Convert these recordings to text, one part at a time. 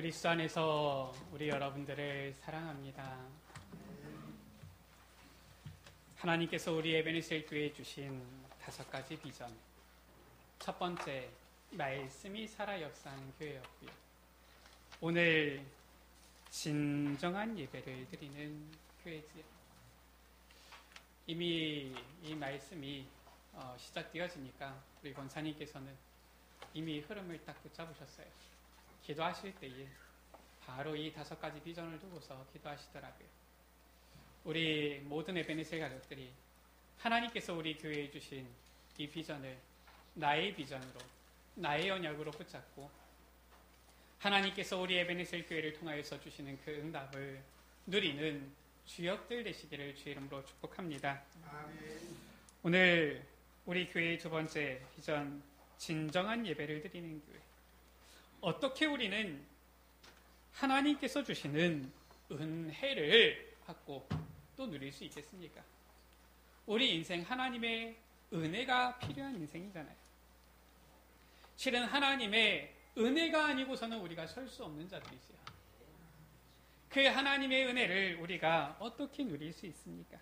그리스도 안에서 우리 여러분들을 사랑합니다. 하나님께서 우리 에베네셀 교회에 주신 5가지 비전. 첫 번째, 말씀이 살아 역사하는 교회였고요. 오늘 진정한 예배를 드리는 교회지요. 이미 이 말씀이 시작되어지니까 우리 권사님께서는 이미 흐름을 딱 붙잡으셨어요. 기도하실 때에 바로 이 5가지 비전을 두고서 기도하시더라고요. 우리 모든 에베네셀 가족들이 하나님께서 우리 교회에 주신 이 비전을 나의 비전으로, 나의 언약으로 붙잡고 하나님께서 우리 에베네셀 교회를 통하여서 주시는 그 응답을 누리는 주역들 되시기를 주의 이름으로 축복합니다. 아멘. 오늘 우리 교회의 2번째 비전, 진정한 예배를 드리는 교회. 어떻게 우리는 하나님께서 주시는 은혜를 받고 또 누릴 수 있겠습니까? 우리 인생 하나님의 은혜가 필요한 인생이잖아요. 실은 하나님의 은혜가 아니고서는 우리가 설 수 없는 자들이지요. 그 하나님의 은혜를 우리가 어떻게 누릴 수 있습니까?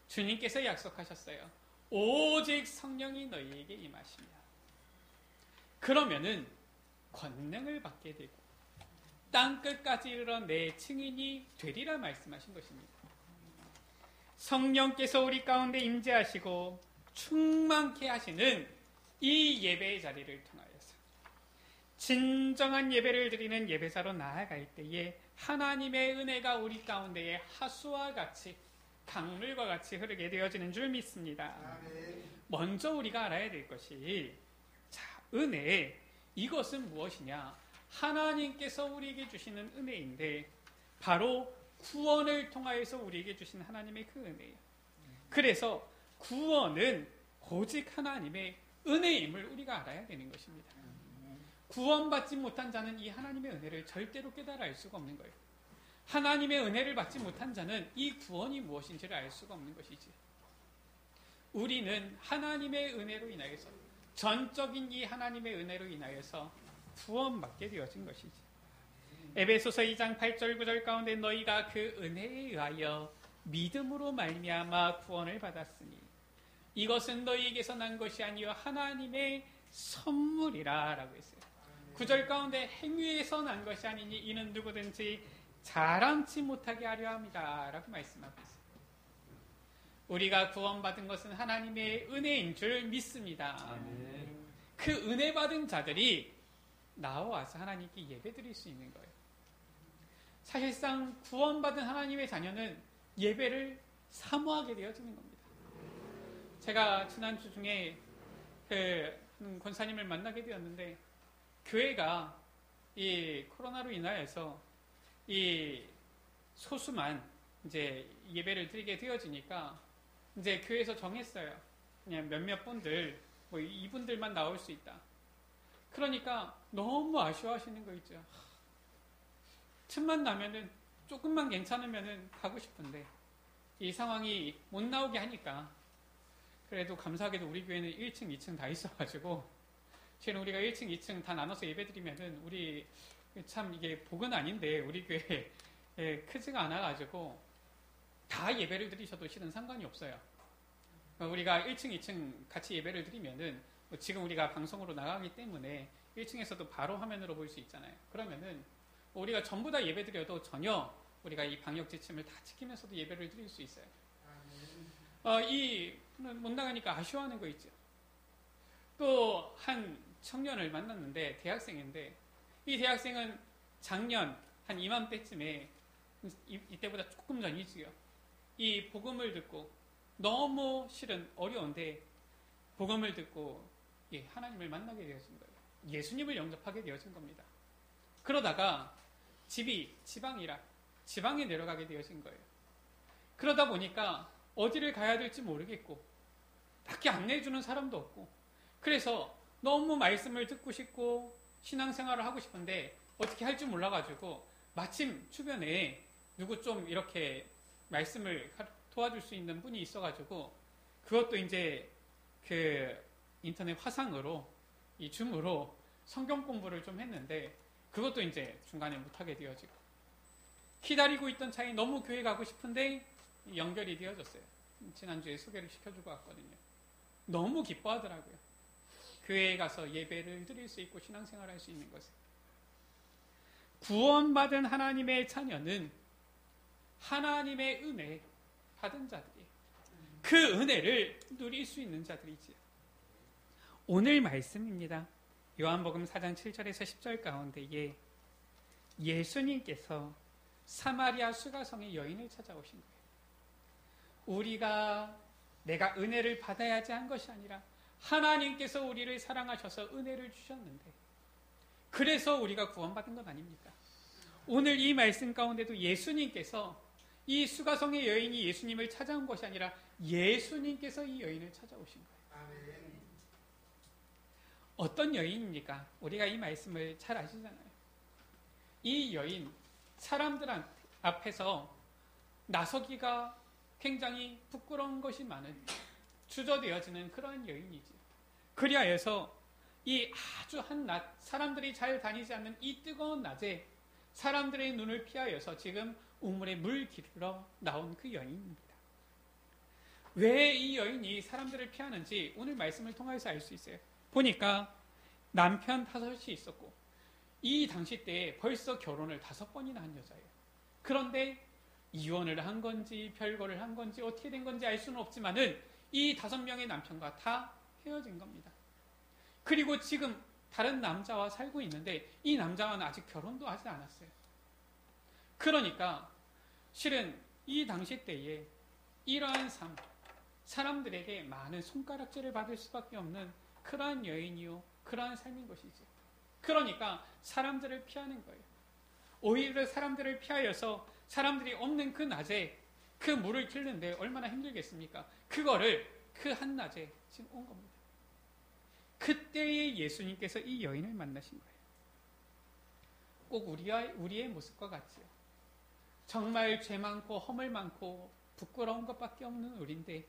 주님께서 약속하셨어요. 오직 성령이 너희에게 임하시며 그러면은 권능을 받게 되고 땅끝까지 이르러 내 증인이 되리라 말씀하신 것입니다. 성령께서 우리 가운데 임재하시고 충만케 하시는 이 예배의 자리를 통하여서 진정한 예배를 드리는 예배사로 나아갈 때에 하나님의 은혜가 우리 가운데에 하수와 같이 강물과 같이 흐르게 되어지는 줄 믿습니다. 먼저 우리가 알아야 될 것이 은혜, 이것은 무엇이냐? 하나님께서 우리에게 주시는 은혜인데 바로 구원을 통하여서 우리에게 주신 하나님의 그 은혜예요. 그래서 구원은 오직 하나님의 은혜임을 우리가 알아야 되는 것입니다. 구원받지 못한 자는 이 하나님의 은혜를 절대로 깨달아 알 수가 없는 거예요. 하나님의 은혜를 받지 못한 자는 이 구원이 무엇인지를 알 수가 없는 것이지. 우리는 하나님의 은혜로 인하여서, 전적인 이 하나님의 은혜로 인하여서 구원받게 되어진 것이지. 에베소서 2장 8절 9절 가운데 너희가 그 은혜에 의하여 믿음으로 말미암아 구원을 받았으니 이것은 너희에게서 난 것이 아니요 하나님의 선물이라 라고 했어요. 9절 가운데 행위에서 난 것이 아니니 이는 누구든지 자랑치 못하게 하려 합니다 라고 말씀하고 있어요. 우리가 구원받은 것은 하나님의 은혜인 줄 믿습니다. 아멘. 그 은혜 받은 자들이 나와서 하나님께 예배 드릴 수 있는 거예요. 사실상 구원받은 하나님의 자녀는 예배를 사모하게 되어지는 겁니다. 제가 지난주 중에 그 권사님을 만나게 되었는데 교회가 이 코로나로 인하여서 이 소수만 이제 예배를 드리게 되어지니까 이제 교회에서 정했어요. 그냥 몇몇 분들, 뭐 이분들만 나올 수 있다. 그러니까 너무 아쉬워하시는 거 있죠. 틈만 나면은 조금만 괜찮으면은 가고 싶은데 이 상황이 못 나오게 하니까 그래도 감사하게도 우리 교회는 1층, 2층 다 있어가지고 실은 우리가 1층, 2층 다 나눠서 예배드리면은 우리 참 이게 복은 아닌데 우리 교회 크지가 않아가지고 다 예배를 드리셔도 실은 상관이 없어요. 우리가 1층, 2층 같이 예배를 드리면은 지금 우리가 방송으로 나가기 때문에 1층에서도 바로 화면으로 볼 수 있잖아요. 그러면은 우리가 전부 다 예배 드려도 전혀 우리가 이 방역 지침을 다 지키면서도 예배를 드릴 수 있어요. 못 나가니까 아쉬워하는 거 있죠. 또 한 청년을 만났는데 대학생인데 이 대학생은 작년 한 이맘때쯤에 이때보다 조금 전이지요. 이 복음을 듣고 너무 실은 어려운데 복음을 듣고 하나님을 만나게 되어진 거예요. 예수님을 영접하게 되어진 겁니다. 그러다가 집이 지방에 내려가게 되어진 거예요. 그러다 보니까 어디를 가야 될지 모르겠고 밖에 안내해주는 사람도 없고 그래서 너무 말씀을 듣고 싶고 신앙생활을 하고 싶은데 어떻게 할 줄 몰라가지고 마침 주변에 누구 좀 이렇게 말씀을 도와줄 수 있는 분이 있어가지고 그것도 이제 그 인터넷 화상으로 이 줌으로 성경 공부를 좀 했는데 그것도 이제 중간에 못하게 되어지고, 기다리고 있던 차에 너무 교회 가고 싶은데 연결이 되어졌어요. 지난주에 소개를 시켜주고 왔거든요. 너무 기뻐하더라고요. 교회에 가서 예배를 드릴 수 있고 신앙생활을 할 수 있는 것을. 구원받은 하나님의 자녀는 하나님의 은혜 받은 자들이, 그 은혜를 누릴 수 있는 자들이지요. 오늘 말씀입니다. 요한복음 4장 7절에서 10절 가운데에 예수님께서 사마리아 수가성의 여인을 찾아오신 거예요. 내가 은혜를 받아야지 한 것이 아니라 하나님께서 우리를 사랑하셔서 은혜를 주셨는데, 그래서 우리가 구원받은 것 아닙니까? 오늘 이 말씀 가운데도 예수님께서, 이 수가성의 여인이 예수님을 찾아온 것이 아니라 예수님께서 이 여인을 찾아오신 거예요. 아멘. 어떤 여인입니까? 우리가 이 말씀을 잘 아시잖아요. 이 여인, 사람들 앞에서 나서기가 굉장히 부끄러운 것이 많은, 주저되어지는 그러한 여인이지. 그리하여서 이 아주 한낮, 사람들이 잘 다니지 않는 이 뜨거운 낮에 사람들의 눈을 피하여서 지금 우물에 물 기르러 나온 그 여인입니다. 왜 이 여인이 사람들을 피하는지 오늘 말씀을 통해서 알 수 있어요. 보니까 남편 5이 있었고, 이 당시 때에 벌써 결혼을 5번이나 한 여자예요. 그런데 이혼을 한 건지 별거를 한 건지 어떻게 된 건지 알 수는 없지만은 이 5명의 남편과 다 헤어진 겁니다. 그리고 지금 다른 남자와 살고 있는데 이 남자와는 아직 결혼도 하지 않았어요. 그러니까 실은 이 당시 때에 이러한 삶, 사람들에게 많은 손가락질을 받을 수밖에 없는 그러한 여인이요, 그러한 삶인 것이죠. 그러니까 사람들을 피하는 거예요. 오히려 사람들을 피하여서 사람들이 없는 그 낮에 그 물을 길는데 얼마나 힘들겠습니까? 그거를 그 한낮에 지금 온 겁니다. 그때에 예수님께서 이 여인을 만나신 거예요. 꼭 우리의 모습과 같지요. 정말 죄 많고 허물 많고 부끄러운 것밖에 없는 우리인데,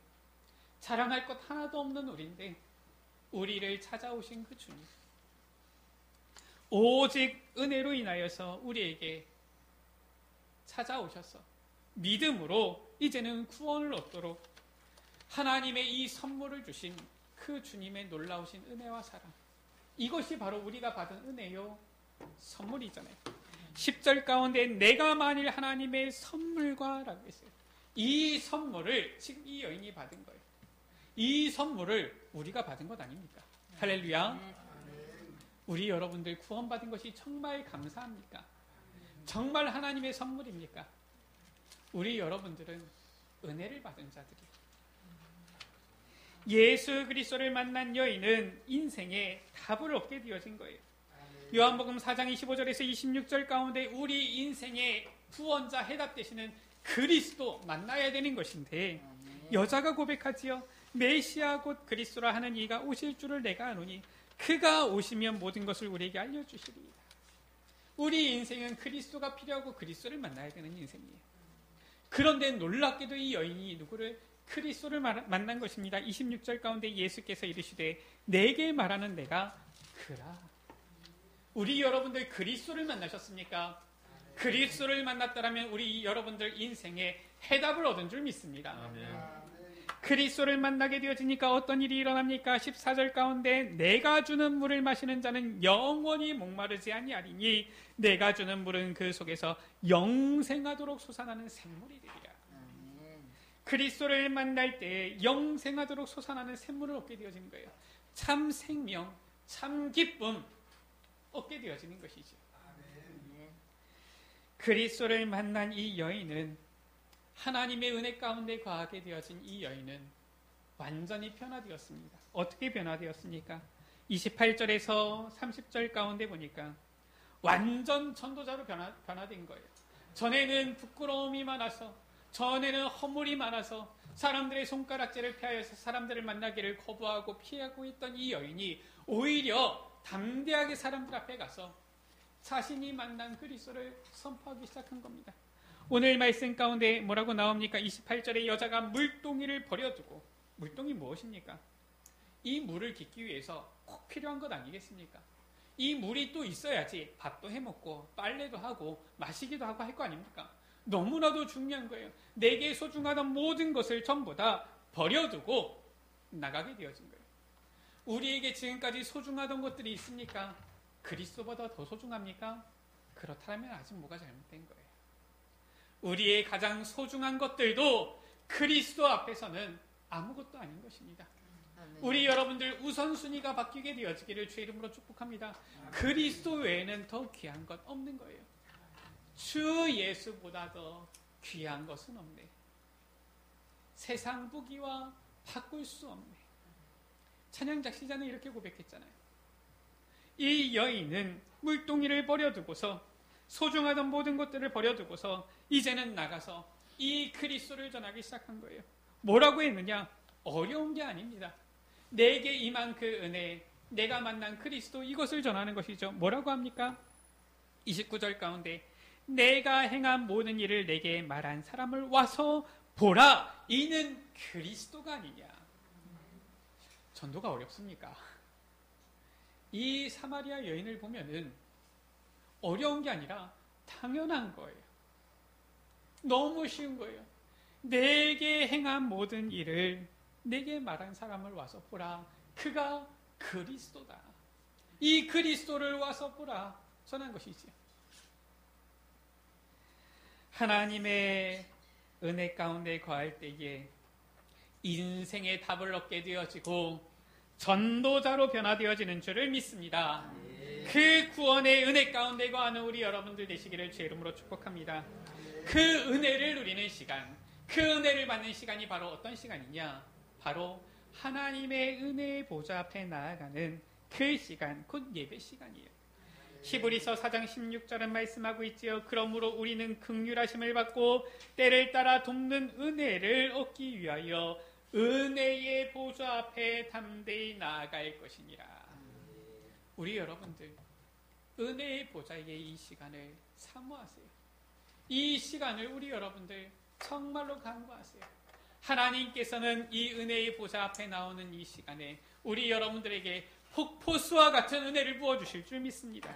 자랑할 것 하나도 없는 우리인데 우리를 찾아오신 그 주님, 오직 은혜로 인하여서 우리에게 찾아오셔서 믿음으로 이제는 구원을 얻도록 하나님의 이 선물을 주신 그 주님의 놀라우신 은혜와 사랑, 이것이 바로 우리가 받은 은혜요 선물이잖아요. 10절 가운데 내가 만일 하나님의 선물과 라고 했어요. 이 선물을 지금 이 여인이 받은 거예요. 이 선물을 우리가 받은 것 아닙니까? 할렐루야. 우리 여러분들 구원받은 것이 정말 감사합니까? 정말 하나님의 선물입니까? 우리 여러분들은 은혜를 받은 자들이에요. 예수 그리스도를 만난 여인은 인생에 답을 얻게 되어진 거예요. 요한복음 4장 25절에서 26절 가운데 우리 인생의 구원자 해답 되시는 그리스도 만나야 되는 것인데, 여자가 고백하지요. 메시아 곧 그리스도라 하는 이가 오실 줄을 내가 아노니 그가 오시면 모든 것을 우리에게 알려주시리이다. 우리 인생은 그리스도가 필요하고 그리스도를 만나야 되는 인생이에요. 그런데 놀랍게도 이 여인이 누구를? 그리스도를 만난 것입니다. 26절 가운데 예수께서 이르시되 내게 말하는 내가 그라. 우리 여러분들 그리스도를 만나셨습니까? 그리스도를 만났다면 우리 여러분들 인생에 해답을 얻은 줄 믿습니다. 아멘. 그리스도를 만나게 되어지니까 어떤 일이 일어납니까? 14절 가운데 내가 주는 물을 마시는 자는 영원히 목마르지 아니하리니 내가 주는 물은 그 속에서 영생하도록 솟아나는 샘물이 되리라. 그리스도를 만날 때 영생하도록 솟아나는 샘물을 얻게 되어지는 거예요. 참 생명, 참 기쁨 얻게 되어지는 것이죠. 그리스도를 만난 이 여인은, 하나님의 은혜 가운데 거하게 되어진 이 여인은 완전히 변화되었습니다. 어떻게 변화되었습니까? 28절에서 30절 가운데 보니까 완전 전도자로 변화된 거예요. 전에는 부끄러움이 많아서, 전에는 허물이 많아서 사람들의 손가락질을 피하여서 사람들을 만나기를 거부하고 피하고 있던 이 여인이 오히려 담대하게 사람들 앞에 가서 자신이 만난 그리스도를 선포하기 시작한 겁니다. 오늘 말씀 가운데 뭐라고 나옵니까? 28절에 여자가 물동이를 버려두고, 물동이 무엇입니까? 이 물을 깃기 위해서 꼭 필요한 것 아니겠습니까? 이 물이 또 있어야지 밥도 해먹고 빨래도 하고 마시기도 하고 할 거 아닙니까? 너무나도 중요한 거예요. 내게 소중하던 모든 것을 전부 다 버려두고 나가게 되어진 거예요. 우리에게 지금까지 소중하던 것들이 있습니까? 그리스도보다 더 소중합니까? 그렇다면 아직 뭐가 잘못된 거예요. 우리의 가장 소중한 것들도 그리스도 앞에서는 아무것도 아닌 것입니다. 우리 여러분들 우선순위가 바뀌게 되어지기를 주의 이름으로 축복합니다. 그리스도 외에는 더 귀한 것 없는 거예요. 주 예수보다 더 귀한 것은 없네. 세상 부귀와 바꿀 수 없네. 찬양 작시자는 이렇게 고백했잖아요. 이 여인은 물동이를 버려두고서 소중하던 모든 것들을 버려두고서 이제는 나가서 이 그리스도를 전하기 시작한 거예요. 뭐라고 했느냐? 어려운 게 아닙니다. 내게 임한 그 은혜, 내가 만난 그리스도, 이것을 전하는 것이죠. 뭐라고 합니까? 29절 가운데 내가 행한 모든 일을 내게 말한 사람을 와서 보라. 이는 그리스도가 아니냐. 전도가 어렵습니까? 이 사마리아 여인을 보면은 어려운 게 아니라 당연한 거예요. 너무 쉬운 거예요. 내게 행한 모든 일을 내게 말한 사람을 와서 보라. 그가 그리스도다. 이 그리스도를 와서 보라. 전한 것이지요. 하나님의 은혜 가운데 거할 때에 인생의 답을 얻게 되어지고 전도자로 변화되어지는 줄을 믿습니다. 그 구원의 은혜 가운데 거하는 우리 여러분들 되시기를 주의 이름으로 축복합니다. 그 은혜를 누리는 시간, 그 은혜를 받는 시간이 바로 어떤 시간이냐? 바로 하나님의 은혜의 보좌 앞에 나아가는 그 시간, 곧 예배 시간이에요. 히브리서 4장 16절은 말씀하고 있지요. 그러므로 우리는 긍휼하심을 받고 때를 따라 돕는 은혜를 얻기 위하여 은혜의 보좌 앞에 담대히 나아갈 것이니라. 우리 여러분들 은혜의 보좌의 이 시간을 사모하세요. 이 시간을 우리 여러분들 정말로 간구하세요. 하나님께서는 이 은혜의 보좌 앞에 나오는 이 시간에 우리 여러분들에게 폭포수와 같은 은혜를 부어주실 줄 믿습니다.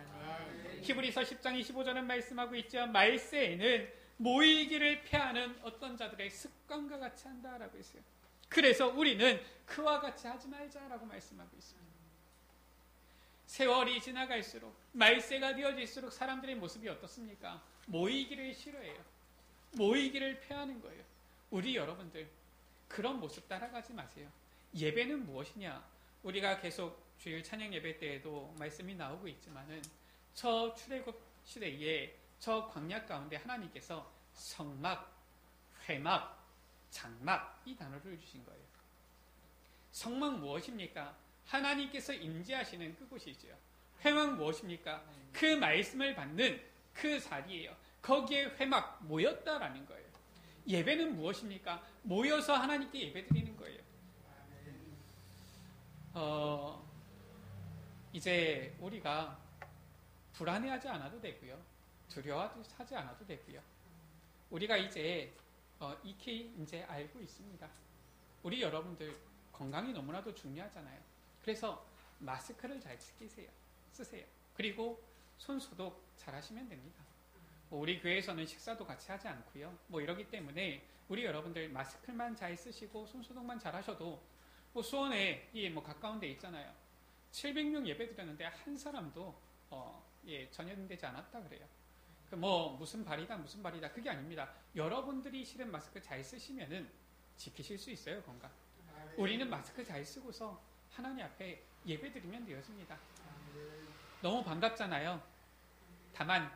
히브리서 10장 25절은 말씀하고 있죠. 말세에는 모이기를 패하는 어떤 자들의 습관과 같이 한다라고 했어요. 그래서 우리는 그와 같이 하지 말자라고 말씀하고 있습니다. 세월이 지나갈수록 말세가 되어질수록 사람들의 모습이 어떻습니까? 모이기를 싫어해요. 모이기를 패하는 거예요. 우리 여러분들 그런 모습 따라가지 마세요. 예배는 무엇이냐? 우리가 계속 주일 찬양 예배 때에도 말씀이 나오고 있지만은 저 출애굽 시대에 저 광야 가운데 하나님께서 성막, 회막, 장막 이 단어를 주신 거예요. 성막 무엇입니까? 하나님께서 임재하시는 그곳이죠. 회막 무엇입니까? 그 말씀을 받는 그 자리예요. 거기에 회막 모였다라는 거예요. 예배는 무엇입니까? 모여서 하나님께 예배드리는 거예요. 이제 우리가 불안해하지 않아도 되고요. 두려워하지 않아도 되고요. 우리가 이제 익히 이제 알고 있습니다. 우리 여러분들 건강이 너무나도 중요하잖아요. 그래서 마스크를 잘 쓰세요. 그리고 손 소독 잘 하시면 됩니다. 우리 교회에서는 식사도 같이 하지 않고요. 이러기 때문에 우리 여러분들 마스크만 잘 쓰시고 손 소독만 잘 하셔도 수원에 가까운 데 있잖아요. 700명 예배 드렸는데 한 사람도 전염되지 않았다 그래요. 무슨 발이다 그게 아닙니다. 여러분들이 실은 마스크 잘 쓰시면은 지키실 수 있어요, 건강. 우리는 마스크 잘 쓰고서 하나님 앞에 예배 드리면 되었습니다. 너무 반갑잖아요. 다만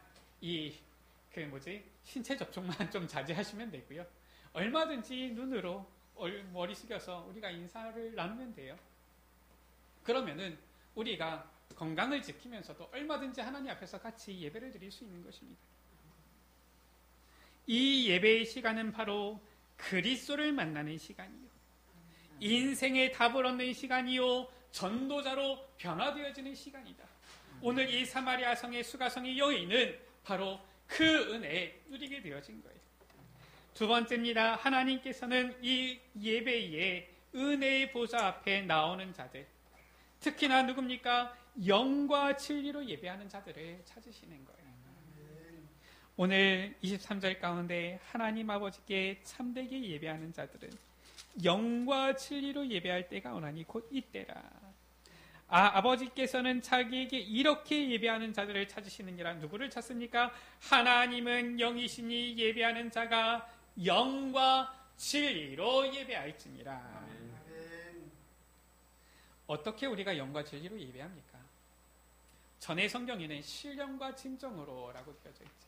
신체 접촉만 좀 자제하시면 되고요. 얼마든지 눈으로 머리 숙여서 우리가 인사를 나누면 돼요. 그러면은 우리가 건강을 지키면서도 얼마든지 하나님 앞에서 같이 예배를 드릴 수 있는 것입니다. 이 예배의 시간은 바로 그리스도를 만나는 시간이요. 인생의 답을 얻는 시간이요. 전도자로 변화되어지는 시간이다. 오늘 이 사마리아 성의 수가성의 여인은 바로 그 은혜에 누리게 되어진 거예요. 두 번째입니다. 하나님께서는 이 예배에 은혜의 보좌 앞에 나오는 자들, 특히나 누굽니까? 영과 진리로 예배하는 자들을 찾으시는 거예요. 오늘 23절 가운데 하나님 아버지께 참되게 예배하는 자들은 영과 진리로 예배할 때가 오나니 곧 이때라. 아버지께서는 자기에게 이렇게 예배하는 자들을 찾으시느니라. 누구를 찾습니까? 하나님은 영이시니 예배하는 자가 영과 진리로 예배할지니라. 어떻게 우리가 영과 진리로 예배합니까? 전의 성경에는 신령과 진정으로 라고 되어져 있죠.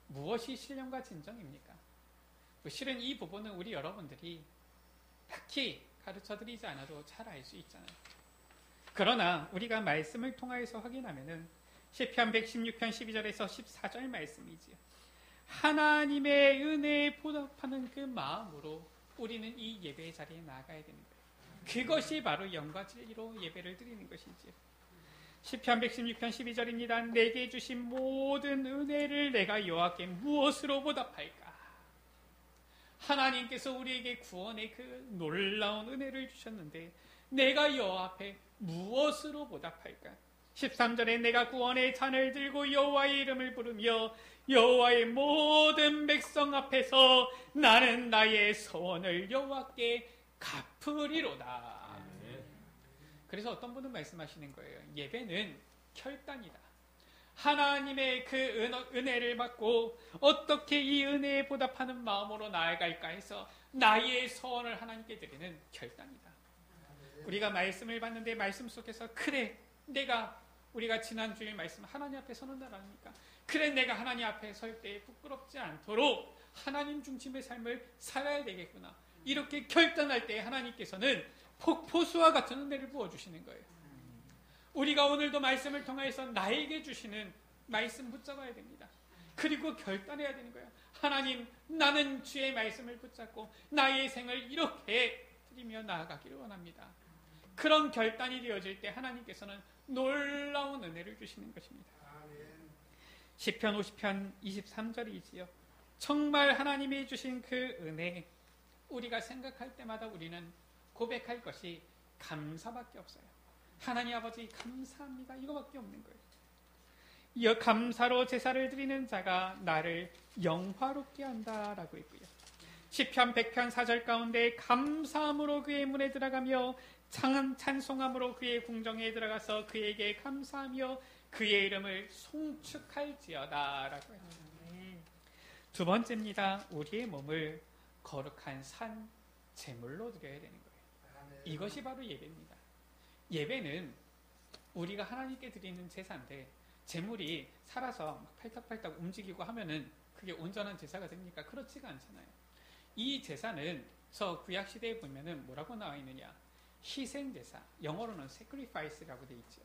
무엇이 신령과 진정입니까? 실은 이 부분은 우리 여러분들이 딱히 가르쳐드리지 않아도 잘 알 수 있잖아요. 그러나 우리가 말씀을 통하여서 확인하면은 시편 116편 12절에서 14절 말씀이지요. 하나님의 은혜에 보답하는 그 마음으로 우리는 이 예배의 자리에 나아가야 되는 거예요. 그것이 바로 영과 진리로 예배를 드리는 것이지요. 시편 116편 12절입니다. 내게 주신 모든 은혜를 내가 여호와께 무엇으로 보답할까? 하나님께서 우리에게 구원의 그 놀라운 은혜를 주셨는데 내가 여호와 앞에 무엇으로 보답할까? 13절에 내가 구원의 잔을 들고 여호와의 이름을 부르며 여호와의 모든 백성 앞에서 나는 나의 소원을 여호와께 갚으리로다. 그래서 어떤 분은 말씀하시는 거예요. 예배는 결단이다. 하나님의 그 은혜를 받고 어떻게 이 은혜에 보답하는 마음으로 나아갈까 해서 나의 소원을 하나님께 드리는 결단이다. 우리가 말씀을 봤는데 말씀 속에서 그래 우리가 지난주에 말씀 하나님 앞에 서는 날아니까 그래 내가 하나님 앞에 설 때 부끄럽지 않도록 하나님 중심의 삶을 살아야 되겠구나. 이렇게 결단할 때 하나님께서는 폭포수와 같은 은혜를 부어주시는 거예요. 우리가 오늘도 말씀을 통해서 나에게 주시는 말씀 붙잡아야 됩니다. 그리고 결단해야 되는 거예요. 하나님, 나는 주의 말씀을 붙잡고 나의 생을 이렇게 드리며 나아가기를 원합니다. 그런 결단이 되어질 때 하나님께서는 놀라운 은혜를 주시는 것입니다. 시편 50편 23절이지요. 정말 하나님이 주신 그 은혜, 우리가 생각할 때마다 우리는 고백할 것이 감사밖에 없어요. 하나님 아버지 감사합니다. 이거밖에 없는 거예요. 이 감사로 제사를 드리는 자가 나를 영화롭게 한다라고 했고요. 시편 100편 4절 가운데 감사함으로 그의 문에 들어가며 찬송함으로 그의 궁정에 들어가서 그에게 감사하며 그의 이름을 송축할지어다 라고 했죠. 두 번째입니다. 우리의 몸을 거룩한 산 제물로 드려야 되는 거예요. 이것이 바로 예배입니다. 예배는 우리가 하나님께 드리는 제사인데 제물이 살아서 팔딱팔딱 움직이고 하면은 그게 온전한 제사가 됩니까? 그렇지가 않잖아요. 이 제사는 저 구약시대에 보면은 뭐라고 나와 있느냐? 희생제사, 영어로는 sacrifice라고 되어 있죠.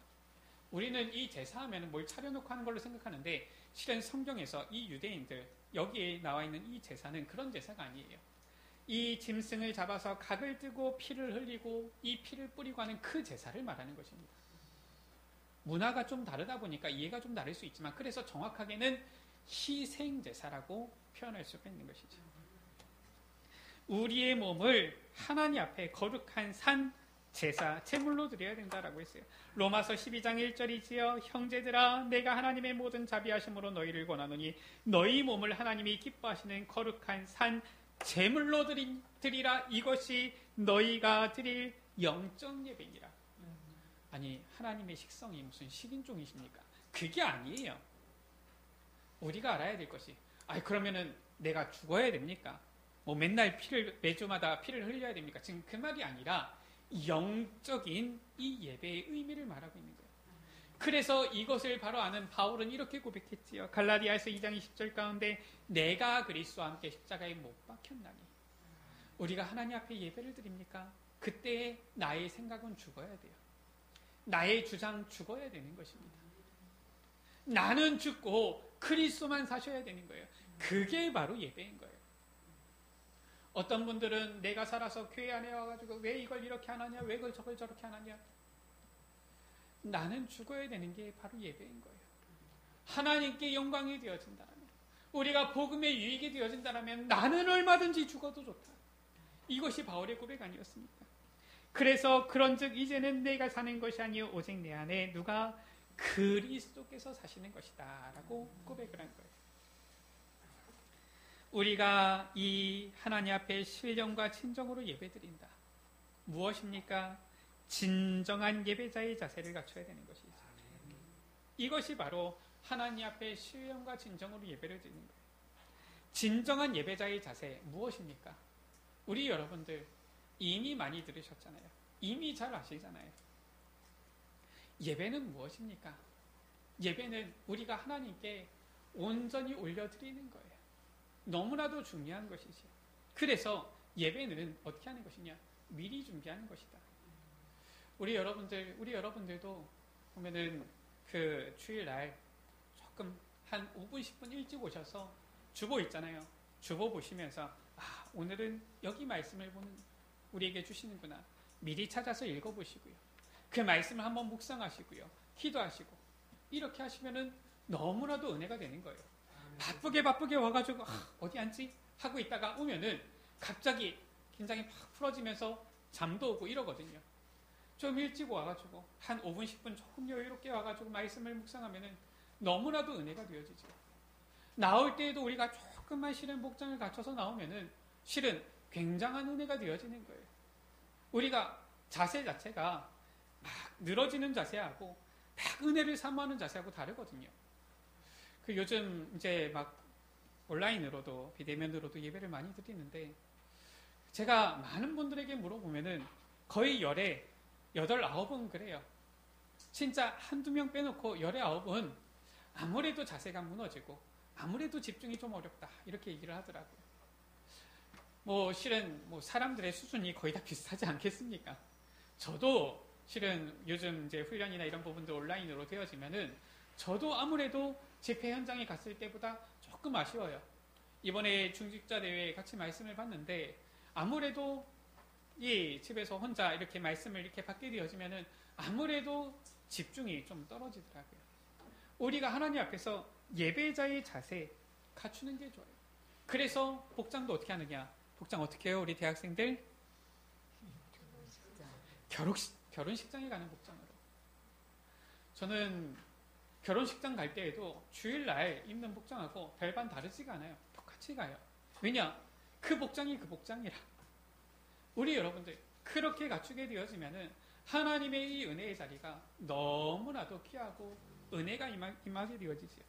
우리는 이 제사하면 뭘 차려놓고 하는 걸로 생각하는데 실은 성경에서 이 유대인들 여기에 나와 있는 이 제사는 그런 제사가 아니에요. 이 짐승을 잡아서 각을 뜨고 피를 흘리고 이 피를 뿌리고 하는 그 제사를 말하는 것입니다. 문화가 좀 다르다 보니까 이해가 좀 다를 수 있지만 그래서 정확하게는 희생제사라고 표현할 수가 있는 것이죠. 우리의 몸을 하나님 앞에 거룩한 산 제사, 제물로 드려야 된다라고 했어요. 로마서 12장 1절이지요. 형제들아 내가 하나님의 모든 자비하심으로 너희를 권하노니 너희 몸을 하나님이 기뻐하시는 거룩한 산 제물로 드리라. 이것이 너희가 드릴 영적 예배니라. 아니 하나님의 식성이 무슨 식인종이십니까? 그게 아니에요. 우리가 알아야 될 것이 그러면은 내가 죽어야 됩니까? 뭐 맨날 매주마다 피를 흘려야 됩니까? 지금 그 말이 아니라 영적인 이 예배의 의미를 말하고 있는 거예요. 그래서 이것을 바로 아는 바울은 이렇게 고백했지요. 갈라디아서 2장 20절 가운데 내가 그리스도와 함께 십자가에 못 박혔나니. 우리가 하나님 앞에 예배를 드립니까? 그때 나의 생각은 죽어야 돼요. 나의 주장 죽어야 되는 것입니다. 나는 죽고 그리스도만 사셔야 되는 거예요. 그게 바로 예배인 거예요. 어떤 분들은 내가 살아서 교회 안에 와가지고 왜 이걸 이렇게 안 하냐, 왜 이걸 저걸 저렇게 안 하냐. 나는 죽어야 되는 게 바로 예배인 거예요. 하나님께 영광이 되어진다면, 우리가 복음의 유익이 되어진다면 나는 얼마든지 죽어도 좋다. 이것이 바울의 고백 아니었습니까? 그래서 그런즉 이제는 내가 사는 것이 아니요 오직 내 안에 누가 그리스도께서 사시는 것이다 라고 고백을 한 거예요. 우리가 이 하나님 앞에 신령과 진정으로 예배드린다. 무엇입니까? 진정한 예배자의 자세를 갖춰야 되는 것이죠. 이것이 바로 하나님 앞에 신령과 진정으로 예배를 드리는 거예요. 진정한 예배자의 자세 무엇입니까? 우리 여러분들 이미 많이 들으셨잖아요. 이미 잘 아시잖아요. 예배는 무엇입니까? 예배는 우리가 하나님께 온전히 올려드리는 거예요. 너무나도 중요한 것이죠. 그래서 예배는 어떻게 하는 것이냐? 미리 준비하는 것이다. 우리 여러분들도 보면은 그 주일날 조금 한 5분, 10분 일찍 오셔서 주보 있잖아요. 주보 보시면서 오늘은 여기 말씀을 우리에게 주시는구나. 미리 찾아서 읽어보시고요. 그 말씀을 한번 묵상하시고요. 기도하시고 이렇게 하시면은 너무나도 은혜가 되는 거예요. 바쁘게 와가지고 어디 앉지? 하고 있다가 오면은 갑자기 긴장이 팍 풀어지면서 잠도 오고 이러거든요. 좀 일찍 와가지고 한 5분, 10분 조금 여유롭게 와가지고 말씀을 묵상하면은 너무나도 은혜가 되어지죠. 나올 때에도 우리가 조금만 실은 복장을 갖춰서 나오면은 실은 굉장한 은혜가 되어지는 거예요. 우리가 자세 자체가 막 늘어지는 자세하고 막 은혜를 사모하는 자세하고 다르거든요. 그 요즘 이제 막 온라인으로도 비대면으로도 예배를 많이 드리는데 제가 많은 분들에게 물어보면은 거의 열에 8, 9은 그래요. 진짜 한두 명 빼놓고 열에 9은 아무래도 자세가 무너지고 아무래도 집중이 좀 어렵다 이렇게 얘기를 하더라고요. 실은 사람들의 수준이 거의 다 비슷하지 않겠습니까? 저도 실은 요즘 이제 훈련이나 이런 부분도 온라인으로 되어지면은 저도 아무래도 집회 현장에 갔을 때보다 조금 아쉬워요. 이번에 중직자 대회에 같이 말씀을 봤는데 아무래도 이 집에서 혼자 이렇게 말씀을 이렇게 받게 되어지면은 아무래도 집중이 좀 떨어지더라고요. 우리가 하나님 앞에서 예배자의 자세 갖추는 게 좋아요. 그래서 복장도 어떻게 하느냐? 복장 어떻게 해요? 우리 대학생들? 결혼식장에 가는 복장으로. 저는 결혼식장 갈 때에도 주일날 입는 복장하고 별반 다르지가 않아요. 똑같이 가요. 왜냐? 그 복장이 그 복장이라. 우리 여러분들 그렇게 갖추게 되어지면은 하나님의 이 은혜의 자리가 너무나도 귀하고 은혜가 임하게 되어지죠.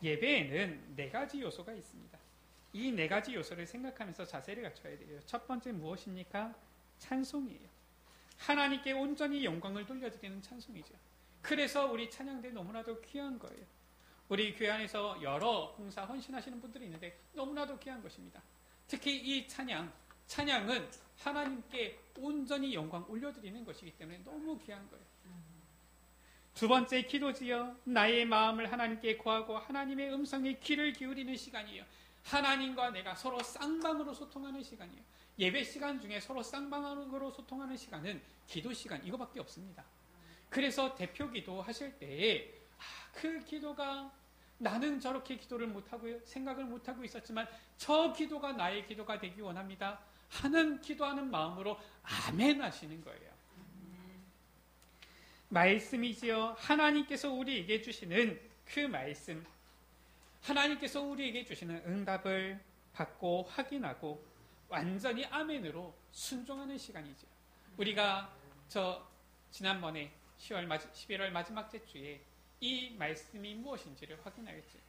예배에는 4가지 요소가 있습니다. 이 4가지 요소를 생각하면서 자세를 갖춰야 돼요. 첫 번째 무엇입니까? 찬송이에요. 하나님께 온전히 영광을 돌려드리는 찬송이죠. 그래서 우리 찬양대 너무나도 귀한 거예요. 우리 교회 안에서 여러 봉사 헌신하시는 분들이 있는데 너무나도 귀한 것입니다. 특히 이 찬양은 하나님께 온전히 영광 올려드리는 것이기 때문에 너무 귀한 거예요. 두 번째 기도지요. 나의 마음을 하나님께 구하고 하나님의 음성에 귀를 기울이는 시간이에요. 하나님과 내가 서로 쌍방으로 소통하는 시간이에요. 예배 시간 중에 서로 쌍방으로 소통하는 시간은 기도 시간 이거밖에 없습니다. 그래서 대표 기도 하실 때에 그 기도가 나는 저렇게 기도를 못하고 생각을 못하고 있었지만 저 기도가 나의 기도가 되기 원합니다 하는 기도하는 마음으로 아멘 하시는 거예요. 말씀이지요. 하나님께서 우리에게 주시는 그 말씀, 하나님께서 우리에게 주시는 응답을 받고 확인하고 완전히 아멘으로 순종하는 시간이죠. 우리가 지난번에 11월 마지막 주에 이 말씀이 무엇인지를 확인하였죠.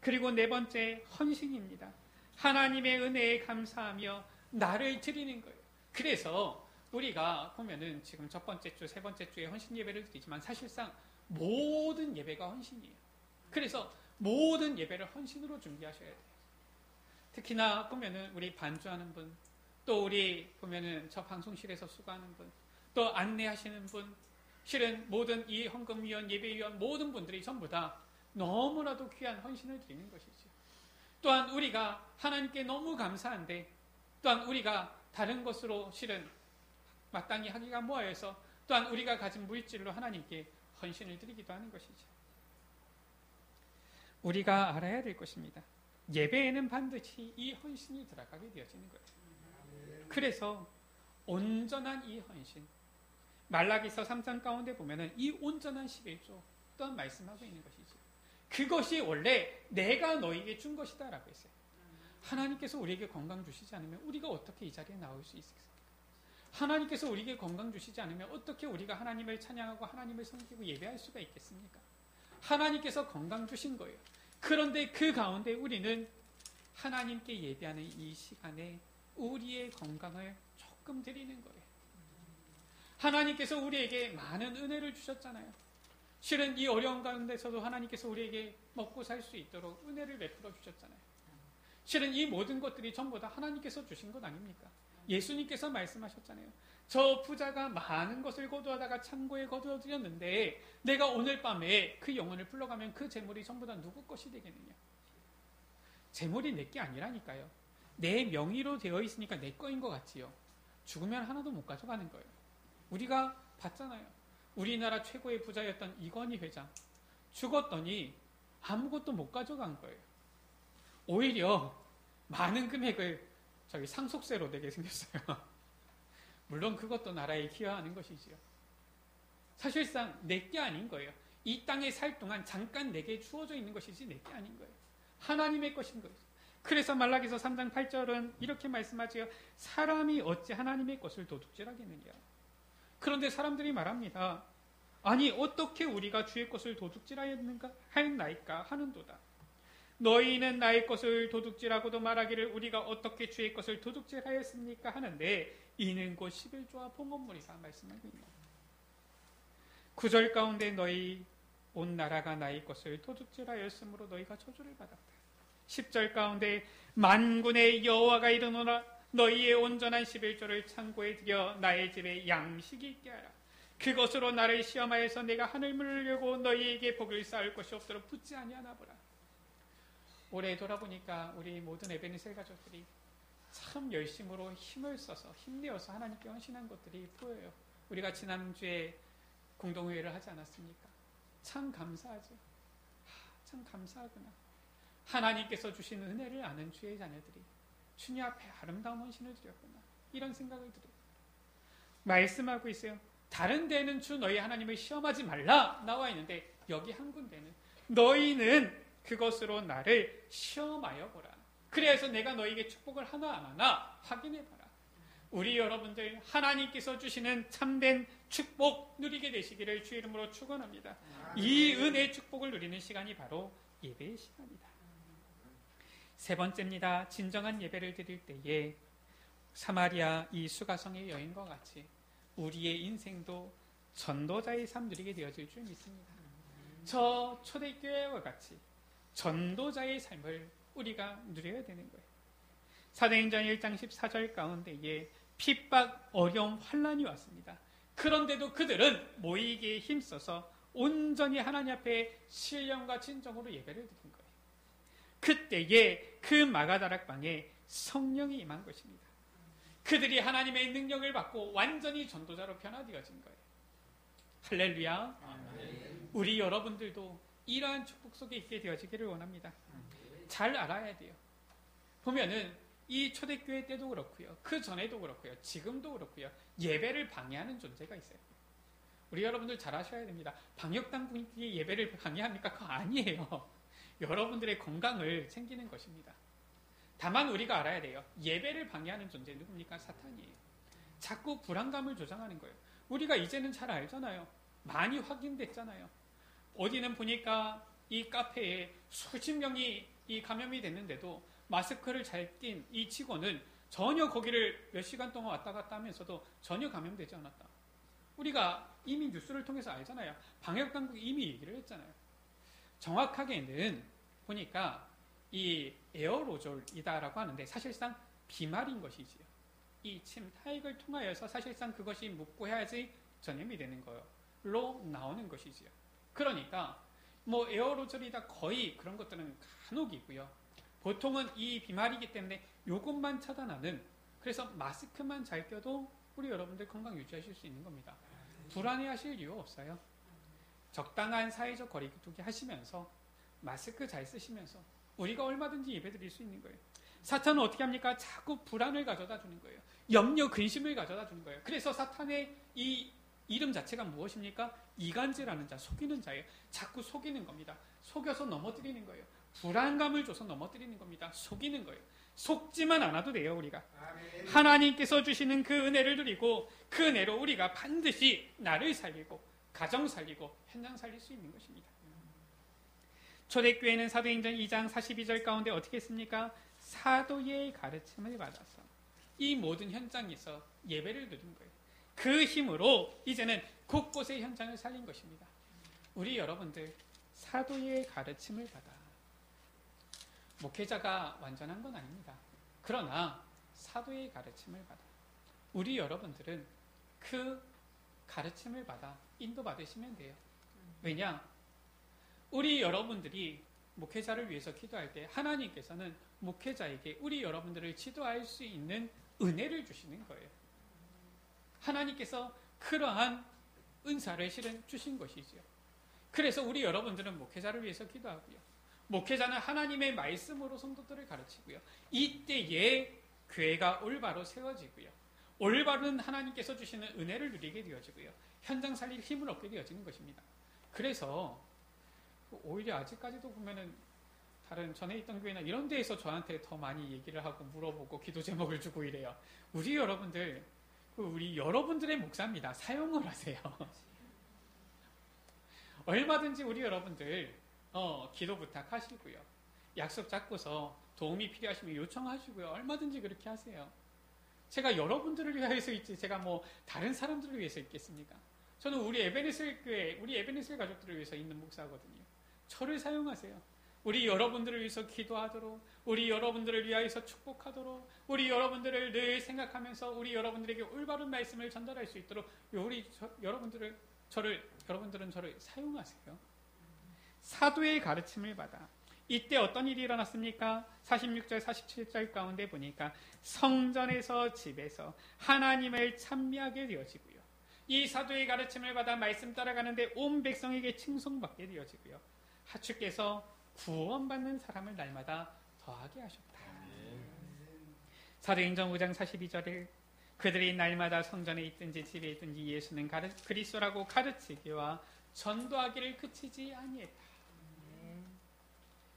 그리고 4번째 헌신입니다. 하나님의 은혜에 감사하며 나를 드리는 거예요. 그래서 우리가 보면은 지금 첫 번째 주, 세 번째 주에 헌신 예배를 드리지만 사실상 모든 예배가 헌신이에요. 그래서 모든 예배를 헌신으로 준비하셔야 돼요. 특히나 보면은 우리 반주하는 분, 또 우리 보면은 저 방송실에서 수고하는 분, 또 안내하시는 분, 실은 모든 이 헌금위원, 예배위원 모든 분들이 전부 다 너무나도 귀한 헌신을 드리는 것이죠. 또한 우리가 하나님께 너무 감사한데 또한 우리가 다른 것으로 실은 마땅히 하기가 뭐하여서 또한 우리가 가진 물질로 하나님께 헌신을 드리기도 하는 것이죠. 우리가 알아야 될 것입니다. 예배에는 반드시 이 헌신이 들어가게 되어지는 거예요. 그래서 온전한 이 헌신. 말라기서 3장 가운데 보면은 이 온전한 11조 또한 말씀하고 있는 것이죠. 그것이 원래 내가 너에게 준 것이다라고 했어요. 하나님께서 우리에게 건강 주시지 않으면 우리가 어떻게 이 자리에 나올 수 있습니까? 하나님께서 우리에게 건강 주시지 않으면 어떻게 우리가 하나님을 찬양하고 하나님을 섬기고 예배할 수가 있겠습니까? 하나님께서 건강 주신 거예요. 그런데 그 가운데 우리는 하나님께 예배하는 이 시간에 우리의 건강을 조금 드리는 거예요. 하나님께서 우리에게 많은 은혜를 주셨잖아요. 실은 이 어려운 가운데서도 하나님께서 우리에게 먹고 살 수 있도록 은혜를 베풀어 주셨잖아요. 실은 이 모든 것들이 전부 다 하나님께서 주신 것 아닙니까? 예수님께서 말씀하셨잖아요. 저 부자가 많은 것을 거두하다가 창고에 거두어들였는데 내가 오늘 밤에 그 영혼을 불러가면 그 재물이 전부 다 누구 것이 되겠느냐? 재물이 내 게 아니라니까요. 내 명의로 되어 있으니까 내 거인 것 같지요. 죽으면 하나도 못 가져가는 거예요. 우리가 봤잖아요. 우리나라 최고의 부자였던 이건희 회장 죽었더니 아무것도 못 가져간 거예요. 오히려 많은 금액을 상속세로 내게 생겼어요. 물론 그것도 나라에 기여하는 것이지요. 사실상 내게 아닌 거예요. 이 땅에 살 동안 잠깐 내게 주어져 있는 것이지 내게 아닌 거예요. 하나님의 것인 거예요. 그래서 말라기서 3장 8절은 이렇게 말씀하지요. 사람이 어찌 하나님의 것을 도둑질하겠느냐. 그런데 사람들이 말합니다. 아니 어떻게 우리가 주의 것을 도둑질하였나이까 하는도다. 너희는 나의 것을 도둑질하고도 말하기를 우리가 어떻게 주의 것을 도둑질하였습니까 하는데 이는 곧 11조와 봉헌물이라 말씀하고 있습니다. 9절 가운데 너희 온 나라가 나의 것을 도둑질하였으므로 너희가 저주를 받았다. 10절 가운데 만군의 여호와가 이르노라 너희의 온전한 11조를 창고에 들여 나의 집에 양식이 있게 하라. 그것으로 나를 시험하여서 내가 하늘문을 열고 너희에게 복을 쌓을 것이 없도록 붙지 아니하나 보라. 올해 돌아보니까 우리 모든 에베네셀 가족들이 참 열심으로 힘을 써서 힘내어서 하나님께 헌신한 것들이 보여요. 우리가 지난주에 공동회의를 하지 않았습니까? 참 감사하죠. 참 감사하구나. 하나님께서 주신 은혜를 아는 주의 자녀들이 주님 앞에 아름다운 헌신을 드렸구나. 이런 생각을 들어요. 말씀하고 있어요. 다른 데는 주 너희 하나님을 시험하지 말라 나와 있는데 여기 한 군데는 너희는 그것으로 나를 시험하여 보라. 그래서 내가 너에게 축복을 하나 안 하나 확인해 봐라. 우리 여러분들 하나님께서 주시는 참된 축복 누리게 되시기를 주 이름으로 축원합니다. 이 은혜의 축복을 누리는 시간이 바로 예배의 시간이다. 세 번째입니다. 진정한 예배를 드릴 때에 사마리아 이 수가성의 여인과 같이 우리의 인생도 전도자의 삶 누리게 되어질 줄 믿습니다. 저 초대교회와 같이 전도자의 삶을 우리가 누려야 되는 거예요. 사도행전 1장 14절 가운데에 핍박, 어려움, 환난이 왔습니다. 그런데도 그들은 모이기에 힘써서 온전히 하나님 앞에 신령과 진정으로 예배를 드린 거예요. 그때에 그 마가다락방에 성령이 임한 것입니다. 그들이 하나님의 능력을 받고 완전히 전도자로 변화되어진 거예요. 할렐루야. 아멘. 우리 여러분들도 이러한 축복 속에 있게 되어지기를 원합니다. 잘 알아야 돼요. 보면은 이 초대교회 때도 그렇고요. 그 전에도 그렇고요. 지금도 그렇고요. 예배를 방해하는 존재가 있어요. 우리 여러분들 잘 아셔야 됩니다. 방역당국이 예배를 방해합니까? 그거 아니에요. 여러분들의 건강을 챙기는 것입니다. 다만 우리가 알아야 돼요. 예배를 방해하는 존재 누굽니까? 사탄이에요. 자꾸 불안감을 조장하는 거예요. 우리가 이제는 잘 알잖아요. 많이 확인됐잖아요. 어디는 보니까 이 카페에 수십 명이 이 감염이 됐는데도 마스크를 잘 낀 이 직원은 전혀 거기를 몇 시간 동안 왔다 갔다 하면서도 전혀 감염되지 않았다. 우리가 이미 뉴스를 통해서 알잖아요. 방역당국이 이미 얘기를 했잖아요. 정확하게는 보니까 이 에어로졸이다라고 하는데 사실상 비말인 것이지요. 이 침타액을 통하여서 사실상 그것이 묻고 해야지 전염이 되는 거로 나오는 것이지요. 그러니까 뭐 에어로졸이다 거의 그런 것들은 간혹이고요. 보통은 이 비말이기 때문에 이것만 차단하는, 그래서 마스크만 잘 껴도 우리 여러분들 건강 유지하실 수 있는 겁니다. 불안해하실 이유 없어요. 적당한 사회적 거리두기 하시면서 마스크 잘 쓰시면서 우리가 얼마든지 예배 드릴 수 있는 거예요. 사탄은 어떻게 합니까? 자꾸 불안을 가져다 주는 거예요. 염려, 근심을 가져다 주는 거예요. 그래서 사탄의 이 이름 자체가 무엇입니까? 이간질하는 자, 속이는 자예요. 자꾸 속이는 겁니다. 속여서 넘어뜨리는 거예요. 불안감을 줘서 넘어뜨리는 겁니다. 속이는 거예요. 속지만 않아도 돼요, 우리가. 하나님께서 주시는 그 은혜를 누리고 그 은혜로 우리가 반드시 나를 살리고 가정 살리고 현장 살릴 수 있는 것입니다. 초대교회는 사도행전 2장 42절 가운데 어떻게 했습니까? 사도의 가르침을 받아서 이 모든 현장에서 예배를 드린 거예요. 그 힘으로 이제는 곳곳의 현장을 살린 것입니다. 우리 여러분들 사도의 가르침을 받아. 목회자가 완전한 건 아닙니다. 그러나 사도의 가르침을 받아. 우리 여러분들은 그 가르침을 받아 인도받으시면 돼요. 왜냐? 우리 여러분들이 목회자를 위해서 기도할 때 하나님께서는 목회자에게 우리 여러분들을 지도할 수 있는 은혜를 주시는 거예요. 하나님께서 그러한 은사를 실은 주신 것이지요. 그래서 우리 여러분들은 목회자를 위해서 기도하고요. 목회자는 하나님의 말씀으로 성도들을 가르치고요. 이때에 교회가 올바로 세워지고요. 올바른 하나님께서 주시는 은혜를 누리게 되어지고요. 현장 살릴 힘을 얻게 되어지는 것입니다. 그래서 오히려 아직까지도 보면은 다른 전에 있던 교회나 이런 데에서 저한테 더 많이 얘기를 하고 물어보고 기도 제목을 주고 이래요. 우리 여러분들, 우리 여러분들의 목사입니다. 사용을 하세요. 얼마든지 우리 여러분들 기도 부탁하시고요. 약속 잡고서 도움이 필요하시면 요청하시고요. 얼마든지 그렇게 하세요. 제가 여러분들을 위해서 있지 제가 뭐 다른 사람들을 위해서 있겠습니까? 저는 우리 에베네셀 교회, 우리 에베네셀 가족들을 위해서 있는 목사거든요. 저를 사용하세요. 우리 여러분들을 위해서 기도하도록, 우리 여러분들을 위하여서 축복하도록, 우리 여러분들을 늘 생각하면서 우리 여러분들에게 올바른 말씀을 전달할 수 있도록 여러분들은 저를 사용하세요. 사도의 가르침을 받아. 이때 어떤 일이 일어났습니까? 46절, 47절 가운데 보니까 성전에서 집에서 하나님을 찬미하게 되어지고요. 이 사도의 가르침을 받아 말씀 따라가는데 온 백성에게 칭송받게 되어지고요. 하추께서 구원받는 사람을 날마다 더하게 하셨다. 사도행전 5장 42절에 그들이 날마다 성전에 있든지 집에 있든지 예수는 그리스도라고 가르치기와 전도하기를 그치지 아니했다.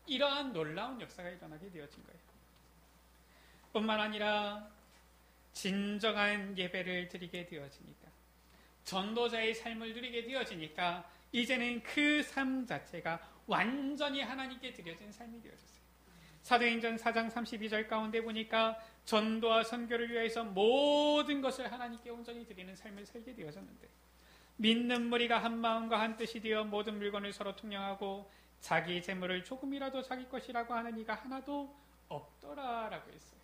이러한 놀라운 역사가 일어나게 되어진 거예요. 뿐만 아니라 진정한 예배를 드리게 되어지니까, 전도자의 삶을 누리게 되어지니까 이제는 그 삶 자체가 완전히 하나님께 드려진 삶이 되어졌어요. 사도행전 4장 32절 가운데 보니까 전도와 선교를 위해서 모든 것을 하나님께 온전히 드리는 삶을 살게 되어졌는데, 믿는 무리가 한 마음과 한 뜻이 되어 모든 물건을 서로 통용하고 자기 재물을 조금이라도 자기 것이라고 하는 이가 하나도 없더라라고 했어요.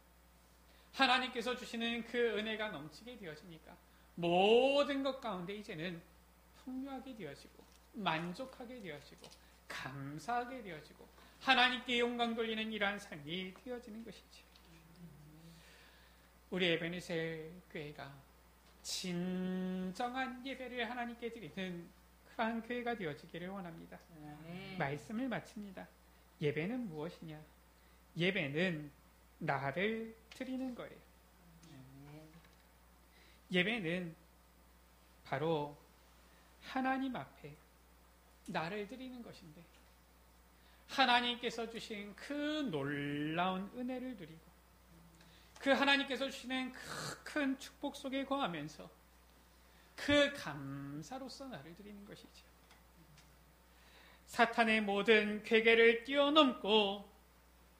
하나님께서 주시는 그 은혜가 넘치게 되어지니까 모든 것 가운데 이제는 풍요하게 되어지고 만족하게 되어지고 감사하게 되어지고 하나님께 영광 돌리는 이러한 삶이 되어지는 것이죠. 우리 에베네셀 교회가 진정한 예배를 하나님께 드리는 그러한 교회가 되어지기를 원합니다. 말씀을 마칩니다. 예배는 무엇이냐? 예배는 나를 드리는 거예요. 예배는 바로 하나님 앞에 나를 드리는 것인데, 하나님께서 주신 그 놀라운 은혜를 누리고 그 하나님께서 주시는 큰 축복 속에 거하면서 그 감사로서 나를 드리는 것이죠. 사탄의 모든 괴계를 뛰어넘고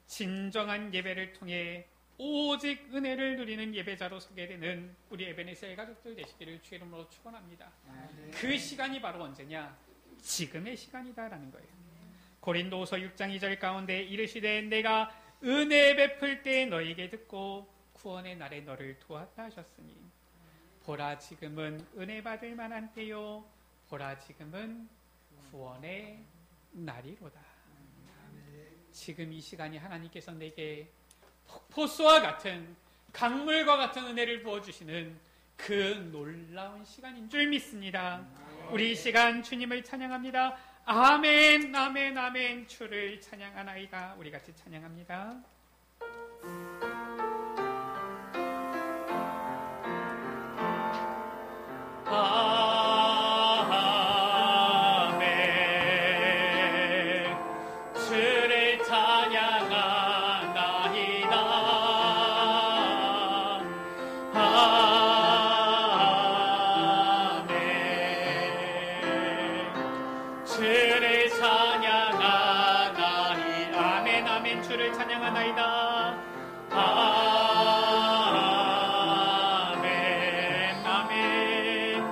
진정한 예배를 통해 오직 은혜를 누리는 예배자로 서게 되는 우리 에베네셀 가족들 되시기를 주의 이름으로 축원합니다. 그 시간이 바로 언제냐? 지금의 시간이다라는 거예요. 고린도후서 6장 2절 가운데 이르시되 내가 은혜 베풀 때 너에게 듣고 구원의 날에 너를 도왔다 하셨으니 보라 지금은 은혜 받을 만한 때요 보라 지금은 구원의 날이로다. 지금 이 시간이 하나님께서 내게 폭포수와 같은 강물과 같은 은혜를 부어주시는 그 놀라운 시간인 줄 믿습니다. 우리 이 시간 주님을 찬양합니다. 아멘, 아멘, 아멘. 주를 찬양하나이다. 우리 같이 찬양합니다. 사랑하나이다. 아멘 아멘.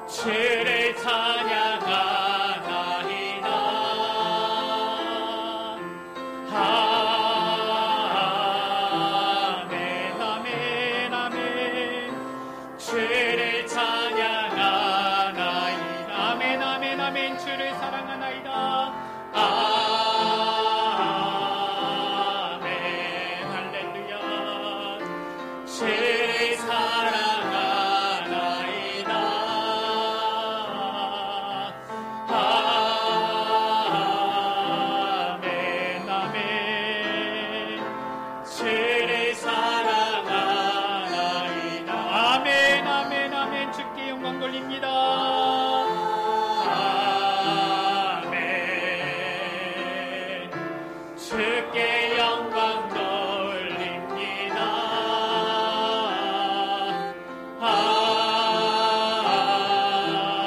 주를 찬양하나이다. 아멘 아멘 아멘. 주를 찬양하나이다. 아멘 아멘 아멘. 주를 사랑하나이다. 아멘 할렐루야. 주를 사랑하나이다. 아멘 아멘. 주를 사랑하나이다. 아멘 아멘 아멘. 주께 영광 돌립니다. 아멘. 주께 영광 돌립니다.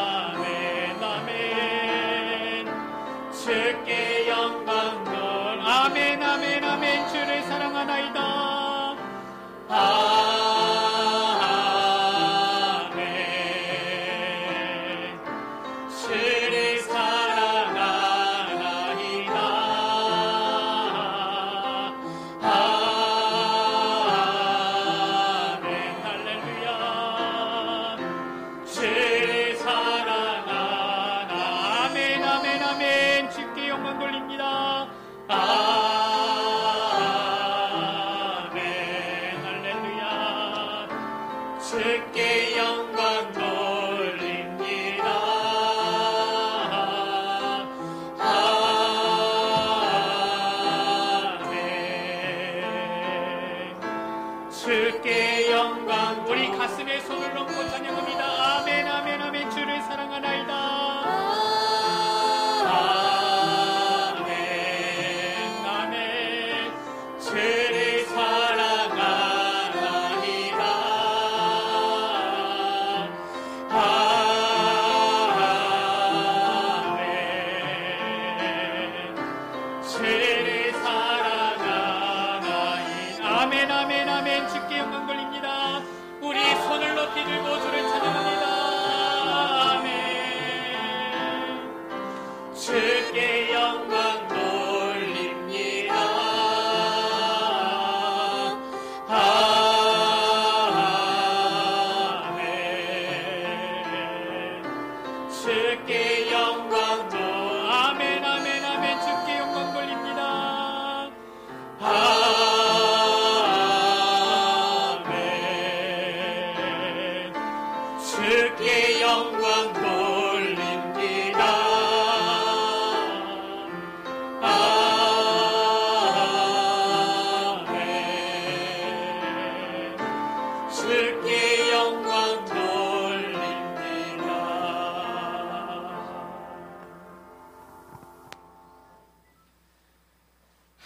아멘 아멘. 주께 영광 돌. 아멘 아멘 아멘. 주를 사랑하나이다. 아멘. 주를 사랑하나이다. 아멘 할렐루야. 주를 사랑하나. 아멘 아멘 아멘. 주께 영광 돌립니다. 아멘 할렐루야. 주께 영광 돌립니다. 아멘. 주께 영광. 우리 가슴에 손을 얹고 찬양합니다. 아멘 아멘 아멘. 주를 사랑하나이다. 아멘 아멘. 주를 사랑하나이다. 아멘. 주를 사랑하나이다. 아멘 아멘 아멘. 주께 영광 돌립니다. 우리 손을 높이 들고 주를 찬양합니다. 아멘. 주께 영광 돌립니다. 아멘. 주께 영광 돌. 아멘 아멘 아멘. 주께 영광 돌립니다. 아멘. 주께 영광 돌립니다. 아멘. 주께 영광 돌립니다.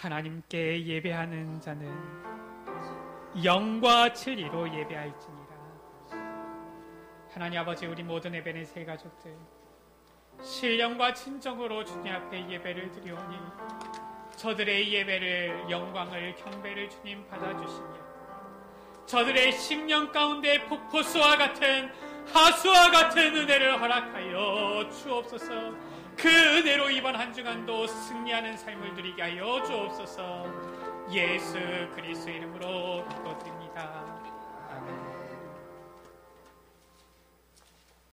하나님께 예배하는 자는 영과 진리로 예배할지니라. 하나님 아버지, 우리 모든 예배는 새 가족들 신령과 진정으로 주님 앞에 예배를 드리오니 저들의 예배를, 영광을, 경배를 주님 받아주시며 저들의 심령 가운데 폭포수와 같은 하수와 같은 은혜를 허락하여 주옵소서. 그 은혜로 이번 한 주간도 승리하는 삶을 누리게 하여 주옵소서. 예수 그리스도의 이름으로 기도드립니다. 아멘.